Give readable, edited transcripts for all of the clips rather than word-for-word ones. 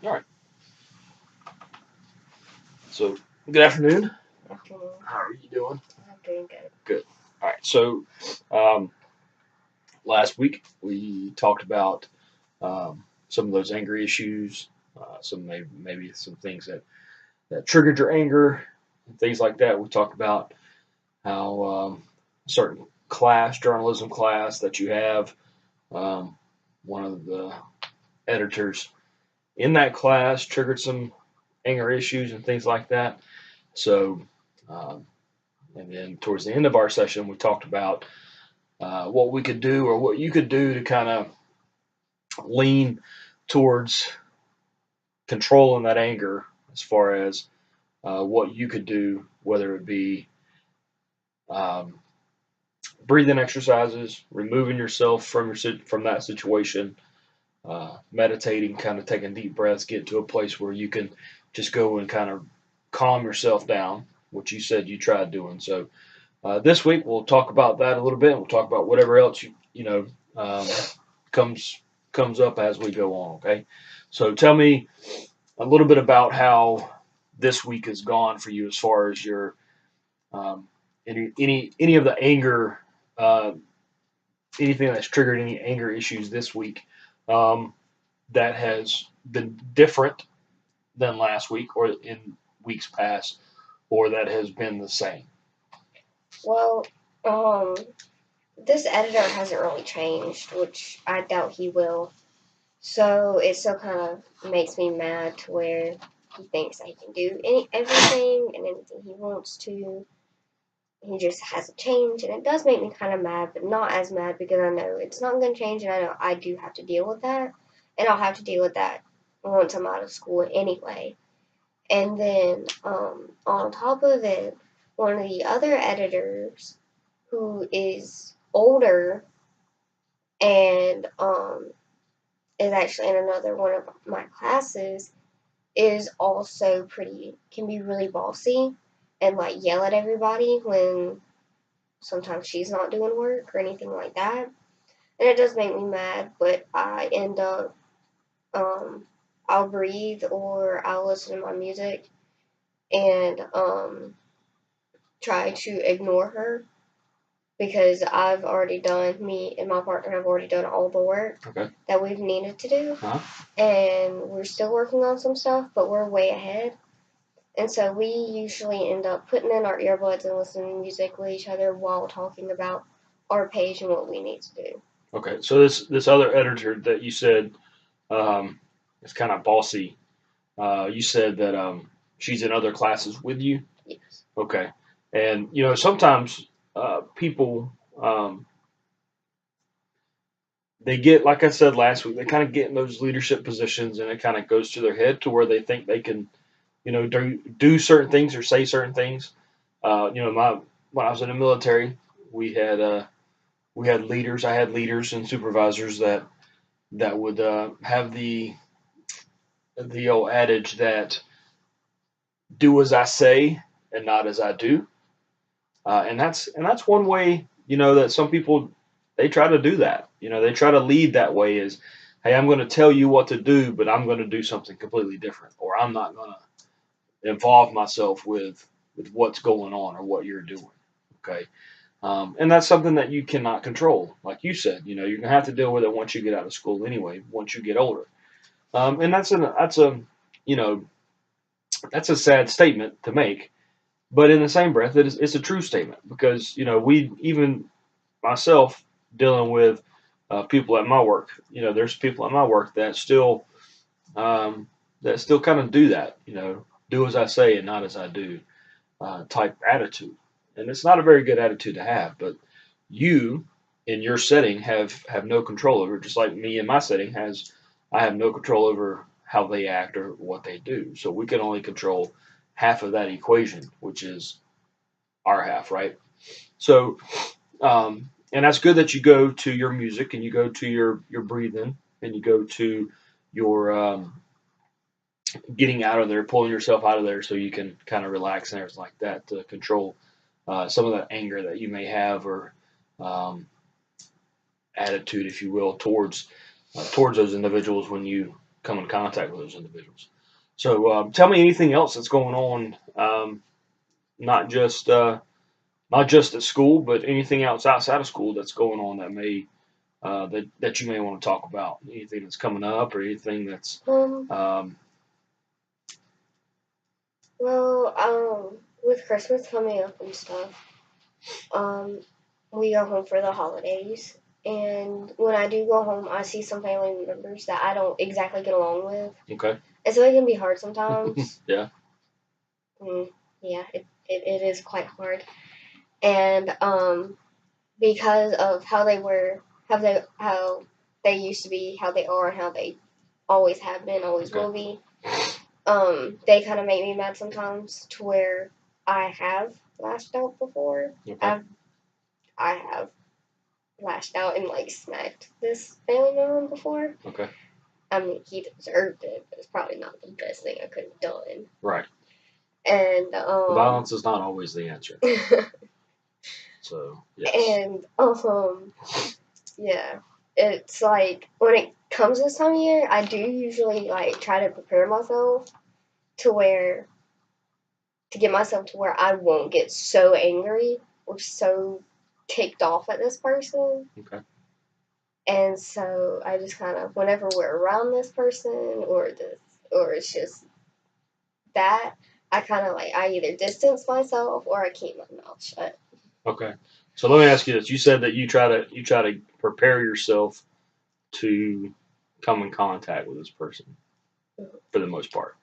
All right. So, good afternoon. Afternoon. How are you doing? I'm doing good. Good. All right. So, um, last week we talked about some of those anger issues, some maybe some things that triggered your anger, and things like that. We talked about how a certain class, journalism class that you have, um, one of the editors in that class triggered some anger issues and things like that. So, um, and then towards the end of our session, we talked about what we could do or what you could do to kind of lean towards controlling that anger as far as what you could do, whether it be um, breathing exercises, removing yourself from that situation, meditating, kind of taking deep breaths, get to a place where you can just go and kind of calm yourself down, which you said you tried doing. So this week we'll talk about that a little bit. We'll talk about whatever else um, comes comes up as we go on. Okay, so tell me a little bit about how this week has gone for you as far as your um, any of the anger, uh, anything that's triggered any anger issues this week um, that has been different than last week or in weeks past, or that has been the same. Well, um, this editor hasn't really changed, which I doubt he will. So it still kind of makes me mad to where he thinks that he can do everything and anything he wants to. He just hasn't changed, and it does make me kind of mad, but not as mad because I know it's not going to change, and I know I do have to deal with that, and I'll have to deal with that once I'm out of school anyway. And then on top of it, one of the other editors who is older and is actually in another one of my classes is also can be really bossy and like yell at everybody when sometimes she's not doing work or anything like that. And it does make me mad, but I end up um, I'll breathe or I'll listen to my music and try to ignore her because me and my partner have already done all the work Okay. that we've needed to do. Uh-huh. And we're still working on some stuff, but we're way ahead. And so we usually end up putting in our earbuds and listening to music with each other while talking about our page and what we need to do. Okay. So this other editor that you said um, is kind of bossy. You said that she's in other classes with you. Yes. Okay. And sometimes people they get, like I said last week, they kind of get in those leadership positions, and it kind of goes to their head to where they think they can, do certain things or say certain things. My when I was in the military, we had we had leaders. I had leaders and supervisors that would have the old adage that do as I say and not as I do, and that's one way that some people they try to do that. They try to lead that way is, hey, I'm going to tell you what to do, but I'm going to do something completely different, or I'm not going to involve myself with what's going on or what you're doing. Okay. And that's something that you cannot control. Like you said, you're gonna have to deal with it once you get out of school anyway. Once you get older, and that's a you know that's a sad statement to make. But in the same breath, it's a true statement because we even myself dealing with people at my work. There's people at my work that still kind of do that. Do as I say and not as I do type attitude, and it's not a very good attitude to have. But you, in your setting, have no control over it. Just like me in my setting I have no control over how they act or what they do. So we can only control half of that equation, which is our half, right? So, and that's good that you go to your music and you go to your breathing and you go to your getting out of there, pulling yourself out of there, so you can kind of relax and everything like that to control some of that anger that you may have or attitude, if you will, towards those individuals when you come in contact with those individuals. So tell me anything else that's going on, not just not just at school, but anything else outside of school that's going on that may that you may want to talk about. Anything that's coming up, or anything that's um, Well, with Christmas coming up and stuff, um, we go home for the holidays. And when I do go home, I see some family members that I don't exactly get along with. okay. And so it can be hard sometimes. Yeah. Yeah, it is quite hard. And because of how they were, how they used to be, how they are, and how they always have been, always Okay. will be, they kind of make me mad sometimes to where I have lashed out before. Okay. I have lashed out and like smacked this family member before. Okay. I mean, he deserved it, but it's probably not the best thing I could have done. Right. And Violence is not always the answer. So yes. and yeah, it's like when it comes this time of year, I do usually like try to prepare myself to where to get myself to where I won't get so angry or so ticked off at this person. Okay. And so I just kind of, whenever we're around this person or it's just that, I kind of like, I either distance myself or I keep my mouth shut. Okay. So let me ask you this: you said that you try to prepare yourself to come in contact with this person for the most part.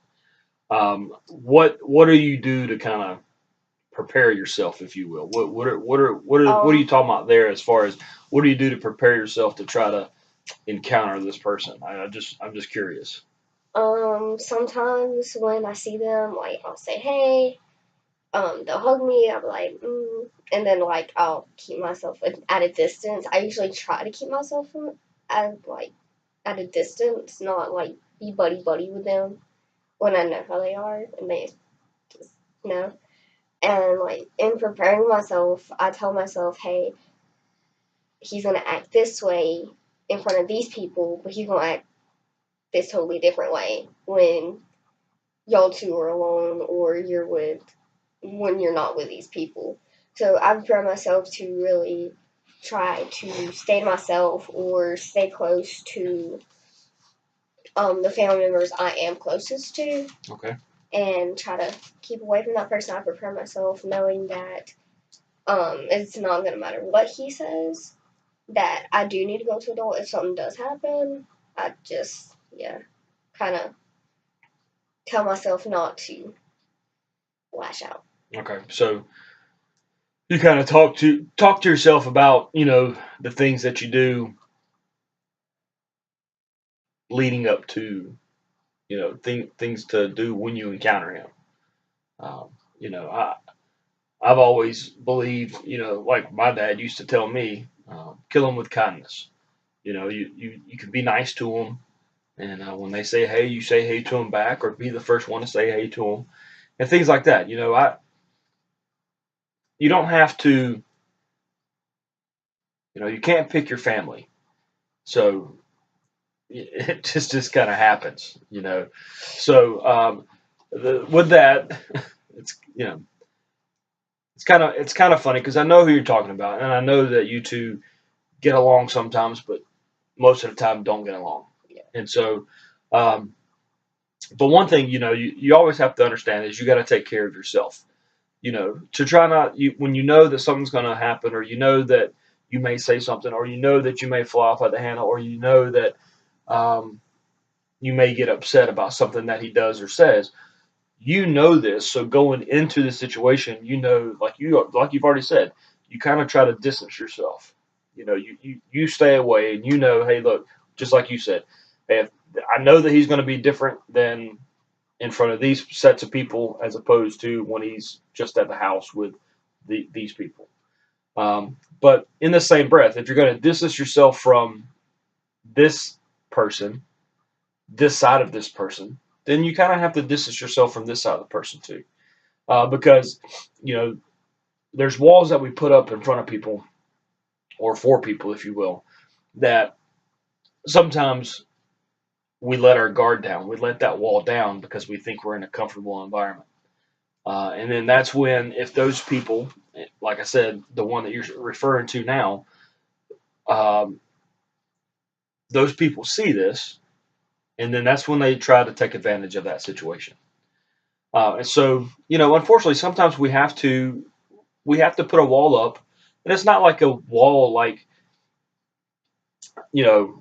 What do you do to kind of prepare yourself, if you will? What are you talking about there? As far as what do you do to prepare yourself to try to encounter this person? I'm just curious. Sometimes when I see them, like I'll say, hey, they'll hug me, I'll be like, and then like I'll keep myself at a distance. I usually try to keep myself from at a distance, not like be buddy buddy with them when I know how they are and they just know. And like in preparing myself, I tell myself, hey, he's gonna act this way in front of these people, but he's gonna act this totally different way when y'all two are alone or when you're not with these people. So I prepare myself to really try to stay to myself or stay close to the family members I am closest to. Okay. And try to keep away from that person. I prepare myself knowing that it's not going to matter what he says, that I do need to go to adult if something does happen. I just, kind of tell myself not to lash out. Okay. So you kind of talk to yourself about the things that you do leading up to things to do when you encounter him. Um, you know, I've always believed, like my dad used to tell me, kill them with kindness. You can be nice to them, and when they say hey, you say hey to them back, or be the first one to say hey to them, and things like that. You don't have to, you can't pick your family, so it just kind of happens. So with that, it's it's kind of funny because I know who you're talking about, and I know that you two get along sometimes, but most of the time don't get along. Yeah. And so, um, but one thing you always have to understand is you got to take care of yourself. To try not when you know that something's going to happen, or you know that you may say something, or you know that you may fly off at the handle, or you know that you may get upset about something that he does or says. This, so going into the situation, like you've already said, you kind of try to distance yourself. You stay away, and hey, look, just like you said, if I know that he's going to be different than in front of these sets of people as opposed to when he's just at the house with these people. But in the same breath, if you're going to distance yourself from this person, this side of this person, then you kind of have to distance yourself from this side of the person too, because there's walls that we put up in front of people or for people, if you will, that sometimes we let our guard down. We let that wall down because we think we're in a comfortable environment. And then that's when, if those people, like I said, the one that you're referring to now, um, those people see this, and then that's when they try to take advantage of that situation. And so, unfortunately, sometimes we have to put a wall up, and it's not like a wall like,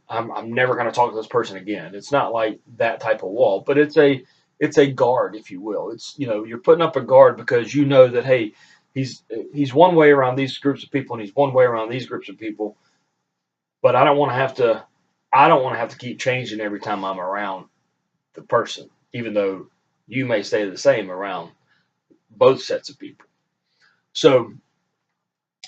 I'm never going to talk to this person again. It's not like that type of wall, but it's a guard, if you will. It's, you're putting up a guard because you know that, hey, he's one way around these groups of people, and he's one way around these groups of people, but I don't want to have to keep changing every time I'm around the person, even though you may stay the same around both sets of people. So,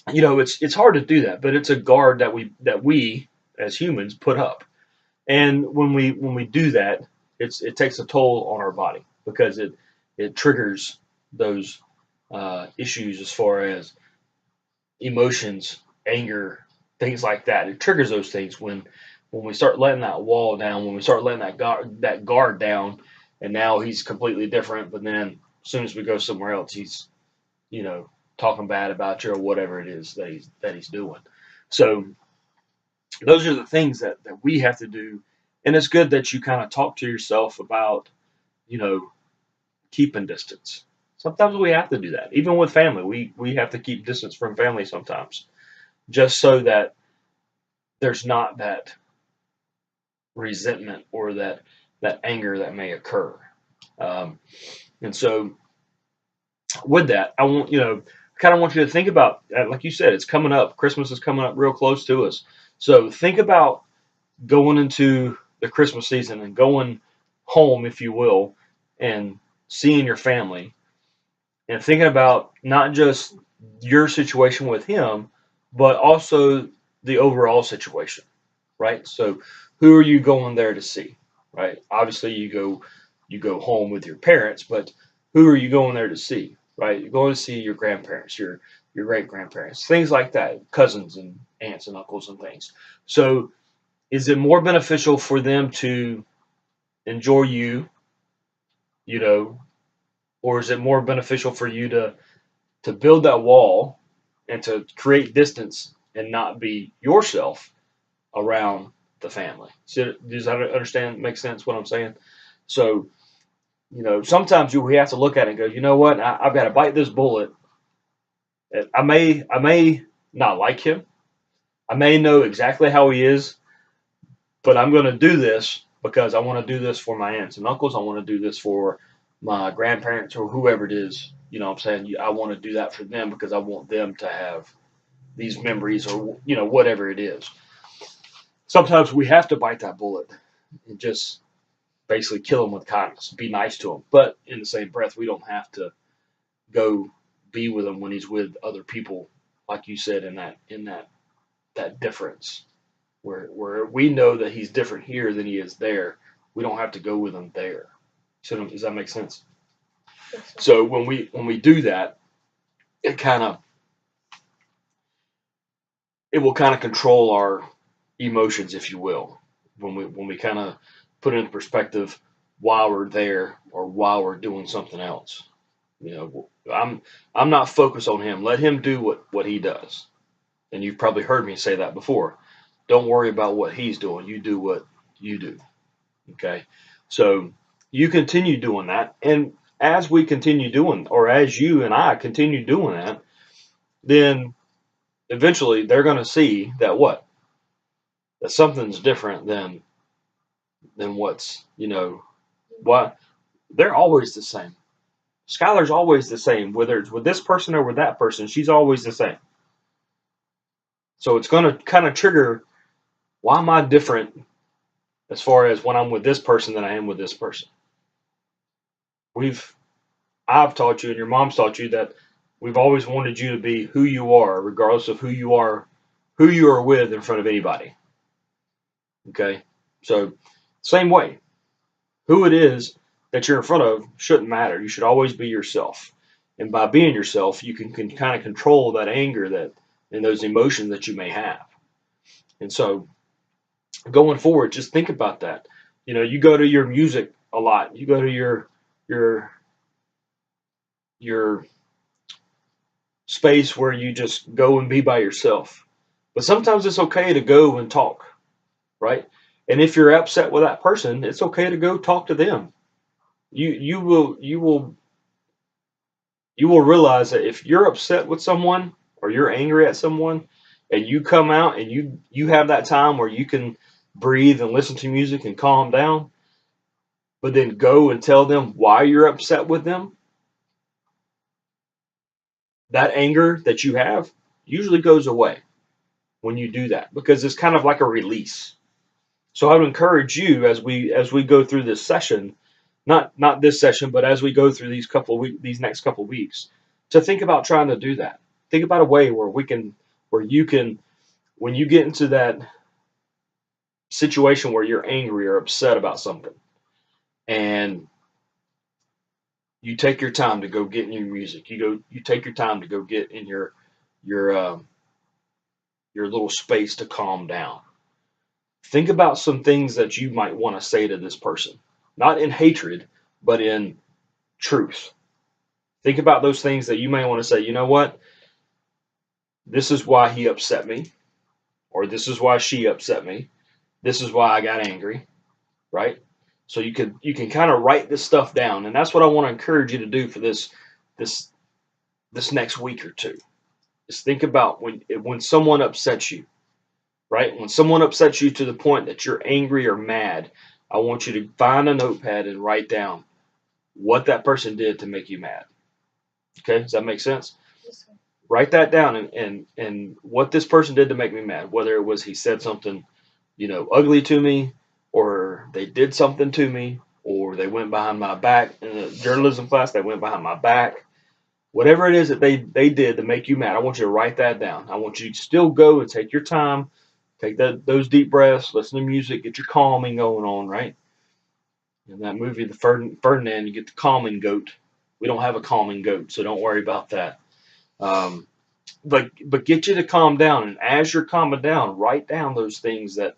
it's hard to do that, but it's a guard that we as humans put up. And when we do that, it takes a toll on our body because it triggers those issues as far as emotions, anger, things like that. It triggers those things when we start letting that wall down, when we start letting that guard down, and now he's completely different. But then as soon as we go somewhere else, he's you know talking bad about you or whatever it is that he's doing. So those are the things that we have to do, and it's good that you kind of talk to yourself about you know keeping distance. Sometimes we have to do that, even with family. We have to keep distance from family sometimes, just so that there's not that resentment or that anger that may occur. Um, and so with that, kind of want you to think about, like you said, it's coming up. Christmas is coming up real close to us. So think about going into the Christmas season and going home, if you will, and seeing your family and thinking about not just your situation with him, but also the overall situation, right? So who are you going there to see, right? Obviously, you go home with your parents, but who are you going there to see, right? You're going to see your grandparents, your great grandparents, things like that, cousins and aunts and uncles and things. So is it more beneficial for them to enjoy you, you know, or is it more beneficial for you to build that wall and to create distance and not be yourself around the family? So, does that understand? Make sense what I'm saying? So, sometimes we have to look at it and go, you know what? I've got to bite this bullet. I may not like him. I may know exactly how he is, but I'm going to do this because I want to do this for my aunts and uncles. I want to do this for my grandparents or whoever it is. You know what I'm saying? I want to do that for them because I want them to have these memories or, whatever it is. Sometimes we have to bite that bullet and just basically kill them with kindness, be nice to him. But in the same breath, we don't have to go be with him when he's with other people, like you said, in that difference where we know that he's different here than he is there. We don't have to go with him there. So does that make sense? Yes, sir. So when we do that, it kind of it will kind of control our emotions, if you will, when we kind of put it in perspective while we're there or while we're doing something else. I'm not focused on him. Let him do what he does. And you've probably heard me say that before. Don't worry about what he's doing. You do what you do. Okay. So you continue doing that. And as we continue doing, or as you and I continue doing that, then eventually they're going to see that what? That something's different than what they're always the same. Skylar's always the same, whether it's with this person or with that person, she's always the same. So it's going to kind of trigger, why am I different as far as when I'm with this person than I am with this person? We've I've taught you and your mom's taught you that we've always wanted you to be who you are, regardless of who you are with in front of anybody. Okay? So, same way, who it is that you're in front of shouldn't matter. You should always be yourself. And by being yourself, you can kind of control that anger and those emotions that you may have. And so, going forward, just think about that. You know, you go to your music a lot. You go to your your space where you just go and be by yourself. But sometimes it's okay to go and talk, right? And if you're upset with that person, it's okay to go talk to them. You will realize that if you're upset with someone or you're angry at someone and you come out and you have that time where you can breathe and listen to music and calm down, but then go and tell them why you're upset with them, that anger that you have usually goes away when you do that because it's kind of like a release. So I would encourage you as we go through this session, not this session, but as we go through these next couple weeks, to think about trying to do that. Think about a way where you can, when you get into that situation where you're angry or upset about something, and you take your time to go get in your music, you take your time to go get in your your little space to calm down. Think about some things that you might want to say to this person, not in hatred, but in truth. Think about those things that you may want to say, you know what? This is why he upset me, or this is why she upset me. This is why I got angry, right? So you can kind of write this stuff down, and that's what I want to encourage you to do for this this next week or two. Is think about when someone upsets you, right? When someone upsets you to the point that you're angry or mad, I want you to find a notepad and write down what that person did to make you mad. Okay, does that make sense? Yes, sir. Write that down and what this person did to make me mad. Whether it was he said something, ugly to me, or they did something to me, or they went behind my back in the journalism class. They went behind my back. Whatever it is that they did to make you mad, I want you to write that down. I want you to still go and take your time, take those deep breaths, listen to music, get your calming going on, right? In that movie, the Ferdinand, you get the calming goat. We don't have a calming goat, so don't worry about that. Um, but get you to calm down, and as you're calming down, write down those things that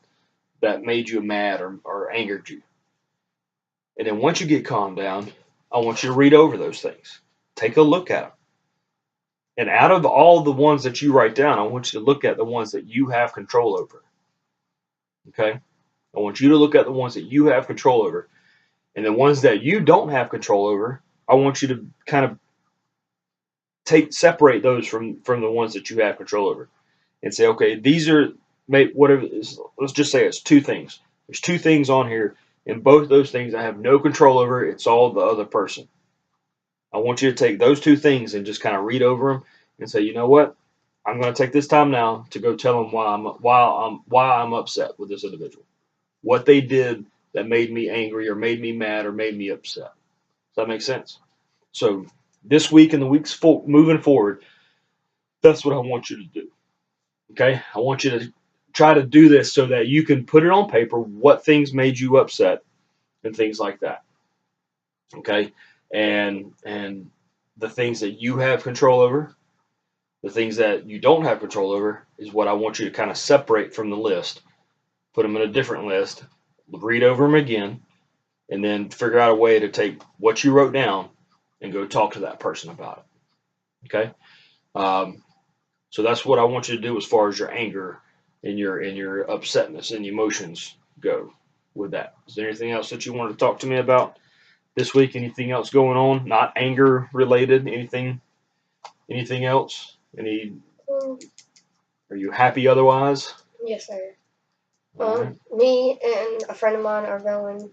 made you mad or angered you. And then once you get calmed down, I want you to read over those things. Take a look at them. And out of all the ones that you write down, I want you to look at the ones that you have control over. Okay? I want you to look at the ones that you have control over. And the ones that you don't have control over, I want you to kind of separate those from the ones that you have control over and say, okay, these are whatever. Let's just say it's two things. There's two things on here, and both those things I have no control over. It's all the other person. I want you to take those two things and just kind of read over them and say, you know what? I'm going to take this time now to go tell them why I'm upset with this individual. What they did that made me angry or made me mad or made me upset. Does that make sense? So this week and the weeks moving forward, that's what I want you to do. Okay, I want you to try to do this so that you can put it on paper what things made you upset and things like that. Okay, and the things that you have control over, the things that you don't have control over is what I want you to kind of separate from the list, put them in a different list, read over them again, and then figure out a way to take what you wrote down and go talk to that person about it. Okay, um, so that's what I want you to do as far as your anger and your upsetness and emotions go with that. Is there anything else that you want to talk to me about this week? Anything else going on? Not anger related? Anything else? Um, Are you happy otherwise? yes, sir. All right. Me and a friend of mine are going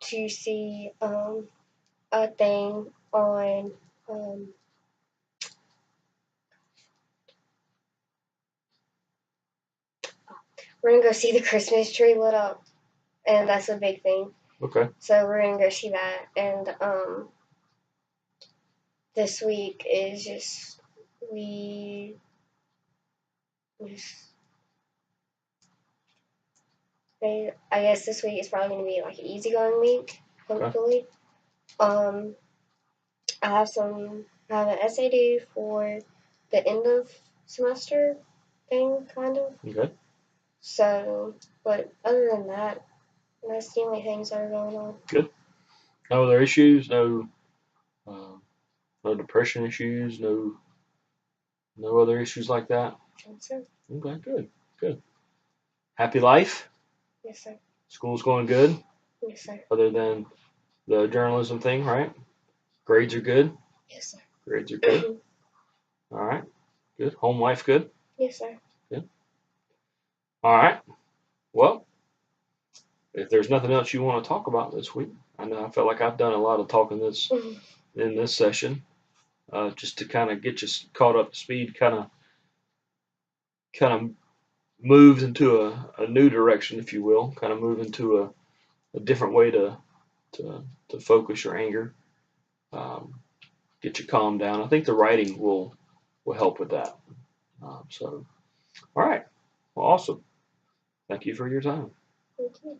to see a thing on um we're gonna go see the Christmas tree lit up, and that's a big thing. Okay. So we're gonna go see that, and this week is just we just I guess this week is probably gonna be like an easygoing week, Okay. hopefully. Um, I have an essay due for the end of semester thing, kind of. Okay. So, but other than that, That's the only things that are going on. No other issues. No. No depression issues. No other issues like that. That's it. Okay. Good. Good. Happy life. Yes, sir. School's going good. Yes, sir. Other than the journalism thing, right? Grades are good. Yes, sir. Grades are good. All right. Good. Home life good. Yes, sir. All right. Well, if there's nothing else you want to talk about this week, I know I felt like I've done a lot of talking in this session, just to kind of get you caught up to speed, kind of moved into a new direction, if you will, kind of move into a different way to focus your anger, get you calmed down. I think the writing will help with that. So, all right. Well, awesome. Thank you for your time. Thank you.